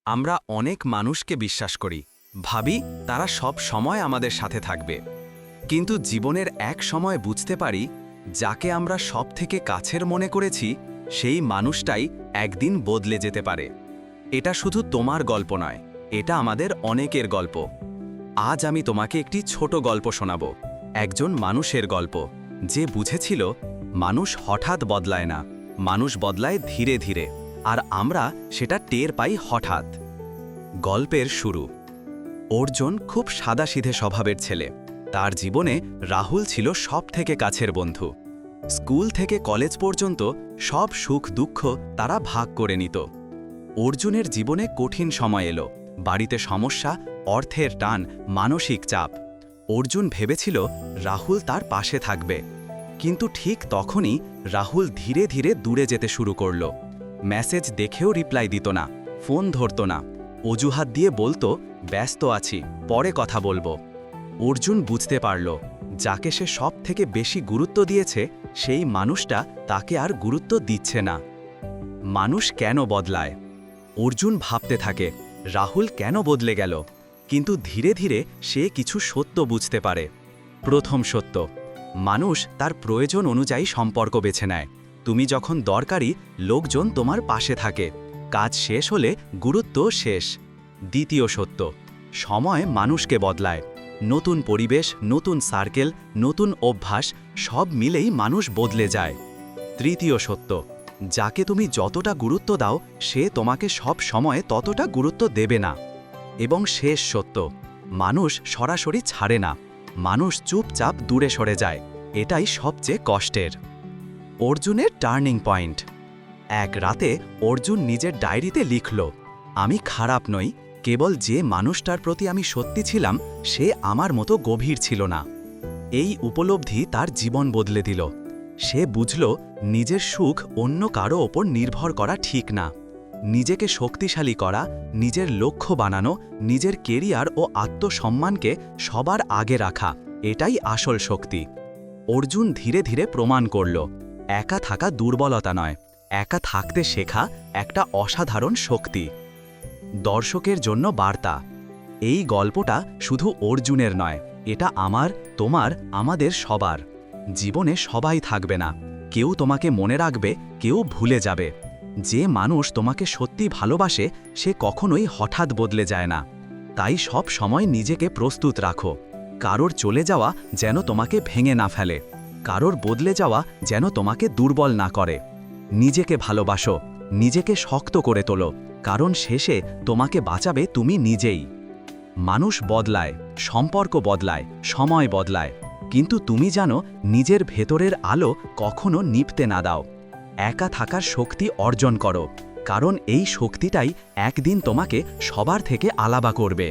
আমরা অনেক মানুষকে বিশ্বাস করি, ভাবি তারা সব সময় আমাদের সাথে থাকবে। কিন্তু জীবনের এক সময় বুঝতে পারি, যাকে আমরা সবথেকে কাছের মনে করেছি সেই মানুষটাই একদিন বদলে যেতে পারে। এটা শুধু তোমার গল্প নয়, এটা আমাদের অনেকের গল্প। আজ আমি তোমাকে একটি ছোট গল্প শোনাব, একজন মানুষের গল্প, যে বুঝেছিল মানুষ হঠাৎ বদলায় না, মানুষ বদলায় ধীরে ধীরে, আর আমরা সেটা টের পাই হঠাৎ। গল্পের শুরু। অর্জুন খুব সাদাসিধে স্বভাবের ছেলে। তার জীবনে রাহুল ছিল সবথেকে কাছের বন্ধু। স্কুল থেকে কলেজ পর্যন্ত সব সুখ দুঃখ তারা ভাগ করে নিত। অর্জুনের জীবনে কঠিন সময় এলো, বাড়িতে সমস্যা, অর্থের টান, মানসিক চাপ। অর্জুন ভেবেছিল রাহুল তার পাশে থাকবে, কিন্তু ঠিক তখনই রাহুল ধীরে ধীরে দূরে যেতে শুরু করল। মেসেজ দেখেও রিপ্লাই দিত না, ফোন ধরত না, অজুহাত দিয়ে বলতো ব্যস্ত আছি, পরে কথা বলবো। অর্জুন বুঝতে পারল, যাকে সে সবথেকে বেশি গুরুত্ব দিয়েছে সেই মানুষটা তাকে আর গুরুত্ব দিচ্ছে না। মানুষ কেন বদলায়? অর্জুন ভাবতে থাকে রাহুল কেন বদলে গেল, কিন্তু ধীরে ধীরে সে কিছু সত্য বুঝতে পারে। প্রথম সত্য, মানুষ তার প্রয়োজন অনুযায়ী সম্পর্ক বেছে নেয়। তুমি যখন দরকারি, লোকজন তোমার পাশে থাকে, কাজ শেষ হলে গুরুত্ব শেষ। দ্বিতীয় সত্য, সময় মানুষকে বদলায়। নতুন পরিবেশ, নতুন সার্কেল, নতুন অভ্যাস, সব মিলেই মানুষ বদলে যায়। তৃতীয় সত্য, যাকে তুমি যতটা গুরুত্ব দাও সে তোমাকে সব সময় ততটা গুরুত্ব দেবে না। এবং শেষ সত্য, মানুষ সরাসরি ছাড়ে না, মানুষ চুপচাপ দূরে সরে যায়। এটাই সবচেয়ে কষ্টের। অর্জুনের টার্নিং পয়েন্ট। এক রাতে অর্জুন নিজের ডায়েরিতে লিখল, আমি খারাপ নই, কেবল যে মানুষটার প্রতি আমি সত্যি ছিলাম সে আমার মতো গভীর ছিল না। এই উপলব্ধি তার জীবন বদলে দিল। সে বুঝল নিজের সুখ অন্য কারো ওপর নির্ভর করা ঠিক না। নিজেকে শক্তিশালী করা, নিজের লক্ষ্য বানানো, নিজের কেরিয়ার ও আত্মসম্মানকে সবার আগে রাখা, এটাই আসল শক্তি। অর্জুন ধীরে ধীরে প্রমাণ করল, একা থাকা দুর্বলতা নয়, একা থাকতে শেখা একটা অসাধারণ শক্তি। দর্শকের জন্য বার্তা। এই গল্পটা শুধু অর্জুনের নয়, এটা আমার, তোমার, আমাদের সবার। জীবনে সবাই থাকবে না, কেউ তোমাকে মনে রাখবে, কেউ ভুলে যাবে। যে মানুষ তোমাকে সত্যি ভালোবাসে সে কখনোই হঠাৎ বদলে যায় না। তাই সব সময় নিজেকে প্রস্তুত রাখো। কারোর চলে যাওয়া যেন তোমাকে ভেঙে না ফেলে, কারোর বদলে যাওয়া যেন তোমাকে দুর্বল না করে। নিজেকে ভালোবাসো, নিজেকে শক্ত করে তোলো, কারণ শেষে তোমাকে বাঁচাবে তুমি নিজেই। মানুষ বদলায়, সম্পর্ক বদলায়, সময় বদলায়, কিন্তু তুমি জানো নিজের ভেতরের আলো কখনো নিভতে না দাও। একা থাকার শক্তি অর্জন করো, কারণ এই শক্তিটাই একদিন তোমাকে সবার থেকে আলাদা করবে।